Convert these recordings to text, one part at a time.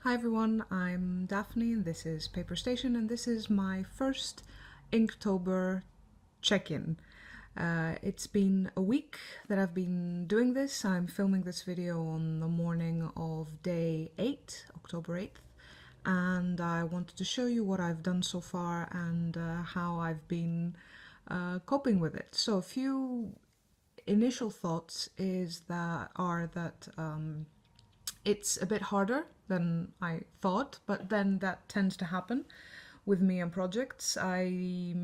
Hi everyone, I'm Daphne and this is Paper Station and this is my first Inktober check-in. It's been a week that I've been doing this. I'm filming this video on the morning of day 8, October 8th, and I wanted to show you what I've done so far and how I've been coping with it. So a few initial thoughts are that it's a bit harder than I thought, but then that tends to happen with me and projects. I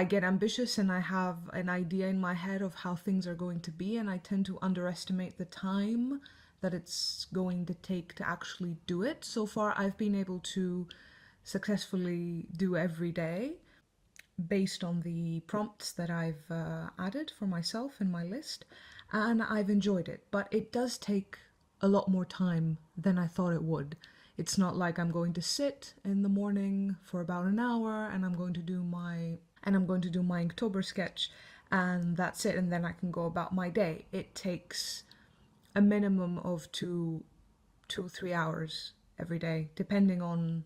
get ambitious and I have an idea in my head of how things are going to be, and I tend to underestimate the time that it's going to take to actually do it. So far, I've been able to successfully do every day based on the prompts that I've added for myself in my list, and I've enjoyed it. But it does take a lot more time than I thought it would. It's not like I'm going to sit in the morning for about an hour and I'm going to do my Inktober sketch and that's it, and then I can go about my day. It takes a minimum of 3 hours every day, depending on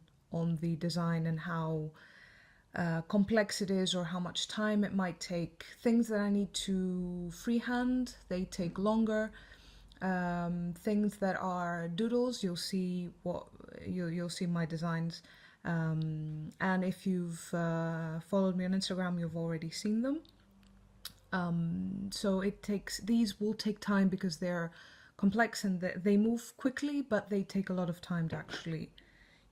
the design and how complex it is or how much time it might take. Things that I need to freehand, they take longer. Things that are doodles, you'll see my designs, and if you've followed me on Instagram, you've already seen them. So these will take time because they're complex and they move quickly, but they take a lot of time to actually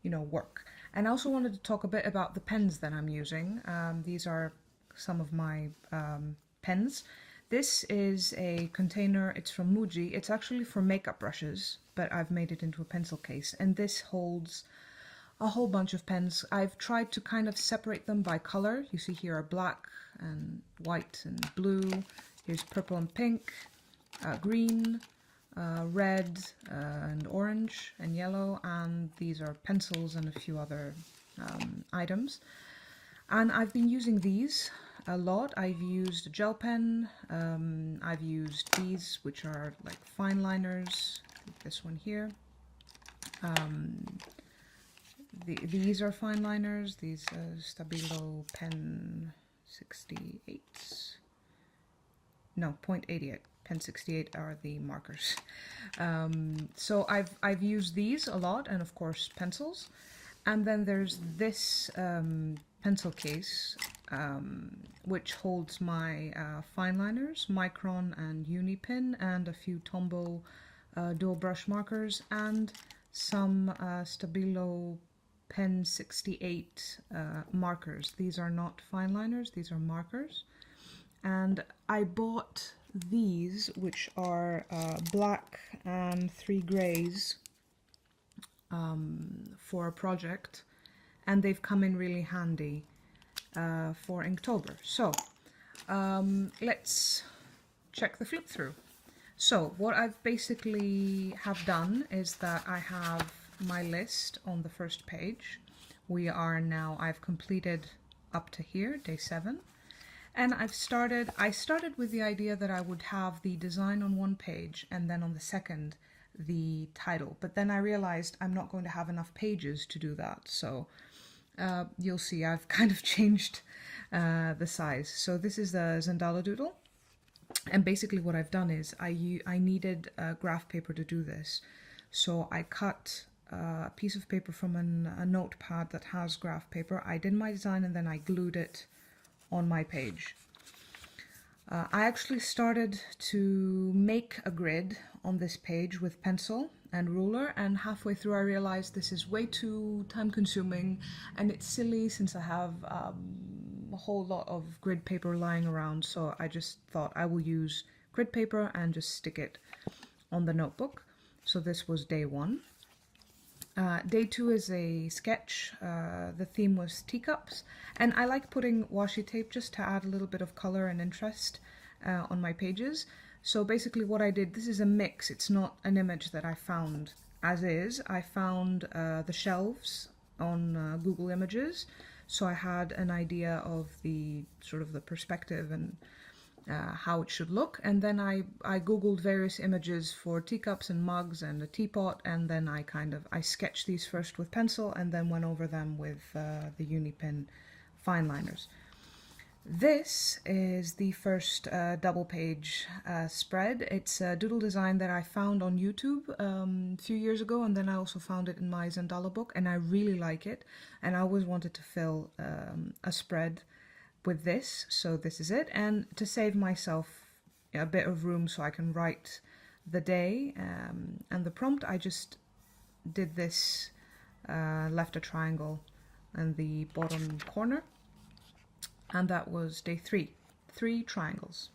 work. And I also wanted to talk a bit about the pens that I'm using. These are some of my pens. This is a container, it's from Muji. It's actually for makeup brushes, but I've made it into a pencil case. And this holds a whole bunch of pens. I've tried to kind of separate them by color. You see here are black and white and blue. Here's purple and pink, green, red and orange and yellow, and these are pencils and a few other items. And I've been using these a lot. I've used a gel pen, I've used these, which are like fine liners, this one here. These are fine liners, these Stabilo pen 68, no, 0.88. Pen 68 are the markers. So I've used these a lot, and of course pencils. And then there's this pencil case, which holds my fine liners, Micron and Unipin, and a few Tombow dual brush markers, and some Stabilo Pen 68 markers. These are not fine liners, these are markers. And I bought these, which are black and 3 grays, for a project, and they've come in really handy for Inktober. So let's check the flip through. So what I've basically have done is that I have my list on the first page. I've completed up to here, day 7. And I started with the idea that I would have the design on one page and then on the second the title, but then I realized I'm not going to have enough pages to do that, so you'll see I've kind of changed the size. So this is the Zendala doodle, and basically what I've done is I needed graph paper to do this, so I cut a piece of paper from a notepad that has graph paper. I did my design and then I glued it on my page. I actually started to make a grid on this page with pencil and ruler, and halfway through I realized this is way too time consuming and it's silly since I have a whole lot of grid paper lying around, so I just thought I will use grid paper and just stick it on the notebook. So this was day 1. Day 2 is a sketch. The theme was teacups, and I like putting washi tape just to add a little bit of color and interest on my pages. So basically what I did, this is a mix, it's not an image that I found as is. I found the shelves on Google Images, so I had an idea of the sort of the perspective and how it should look, and then I googled various images for teacups and mugs and a teapot, and then I sketched these first with pencil and then went over them with the Unipen fine liners. This is the first double page spread. It's a doodle design that I found on YouTube a few years ago, and then I also found it in my Zendala book, and I really like it, and I always wanted to fill a spread with this, so this is it. And to save myself a bit of room so I can write the day and the prompt, I just did this, left a triangle in the bottom corner, and that was day 3 triangles.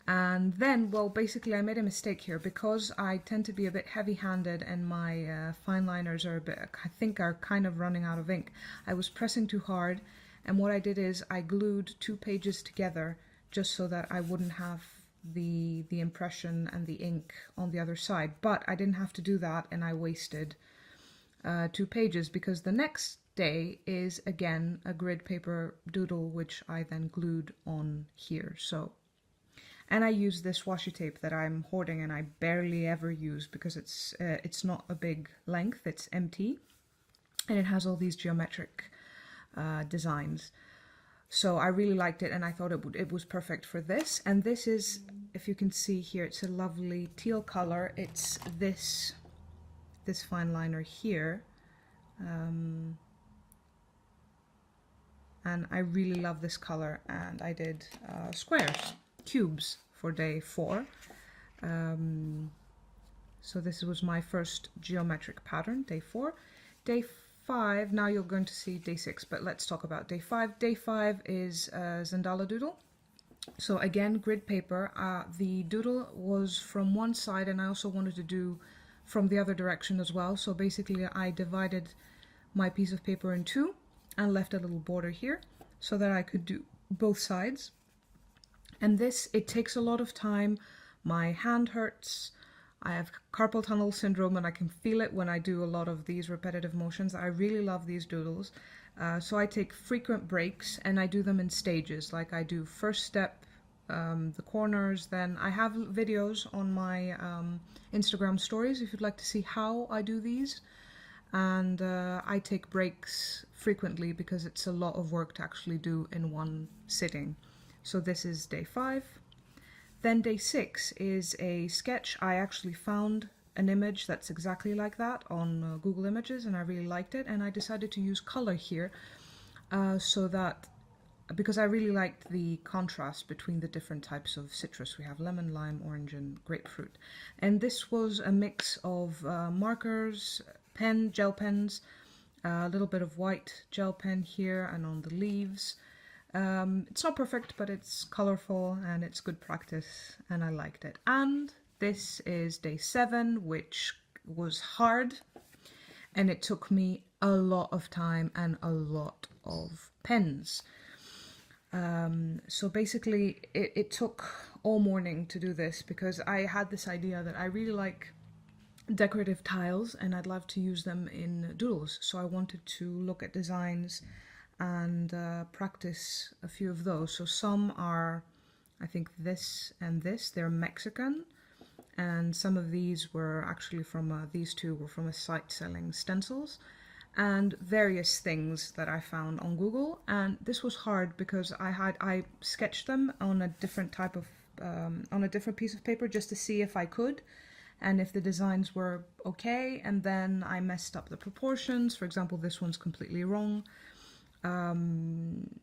And then, well, basically I made a mistake here because I tend to be a bit heavy-handed and my fine liners are a bit, I think, are kind of running out of ink. I was pressing too hard, and what I did is I glued 2 pages together just so that I wouldn't have the impression and the ink on the other side. But I didn't have to do that, and I wasted 2 pages because the next day is again a grid paper doodle, which I then glued on here. So, and I use this washi tape that I'm hoarding and I barely ever use because it's not a big length, it's empty, and it has all these geometric designs. So I really liked it, and I thought it was perfect for this. And this is, if you can see here, it's a lovely teal color. It's this fine liner here, and I really love this color. And I did squares, cubes for day 4. So this was my first geometric pattern, day 4. Day 5, now you're going to see day 6, but let's talk about day 5. Day 5 is Zendala doodle. So again, grid paper. The doodle was from one side, and I also wanted to do from the other direction as well. So basically I divided my piece of paper in 2 and left a little border here so that I could do both sides. And this, it takes a lot of time. My hand hurts. I have carpal tunnel syndrome, and I can feel it when I do a lot of these repetitive motions. I really love these doodles. So I take frequent breaks, and I do them in stages. Like I do first step, the corners, then I have videos on my Instagram stories if you'd like to see how I do these. And I take breaks frequently because it's a lot of work to actually do in one sitting. So this is day 5. Then day 6 is a sketch. I actually found an image that's exactly like that on Google Images, and I really liked it, and I decided to use color here so that, because I really liked the contrast between the different types of citrus. We have lemon, lime, orange, and grapefruit. And this was a mix of markers, gel pens, a little bit of white gel pen here and on the leaves. It's not perfect, but it's colorful and it's good practice, and I liked it. And this is day 7, which was hard, and it took me a lot of time and a lot of pens. So basically it took all morning to do this because I had this idea that I really like decorative tiles and I'd love to use them in doodles. So I wanted to look at designs and practice a few of those. So some are, I think this and this, they're Mexican, and some of these were actually from, these two were from a site selling stencils, and various things that I found on Google. And this was hard because I sketched them on a different type of, on a different piece of paper just to see if I could, and if the designs were okay, and then I messed up the proportions. For example, this one's completely wrong.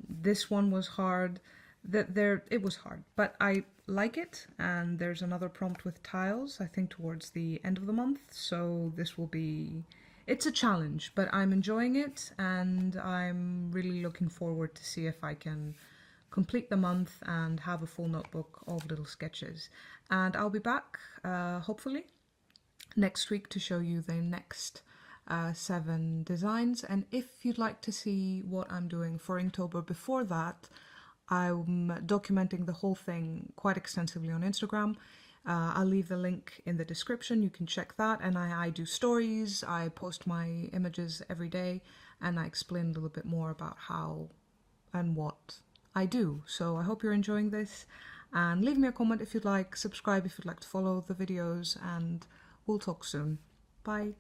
This one was hard. It was hard, but I like it, and there's another prompt with tiles, I think towards the end of the month, so this will be, it's a challenge, but I'm enjoying it, and I'm really looking forward to see if I can complete the month and have a full notebook of little sketches. And I'll be back, hopefully, next week to show you the next 7 designs. And if you'd like to see what I'm doing for Inktober before that, I'm documenting the whole thing quite extensively on Instagram. I'll leave the link in the description, you can check that. And I do stories, I post my images every day, and I explain a little bit more about how and what I do. So I hope you're enjoying this, and leave me a comment if you'd like, subscribe if you'd like to follow the videos, and we'll talk soon. Bye.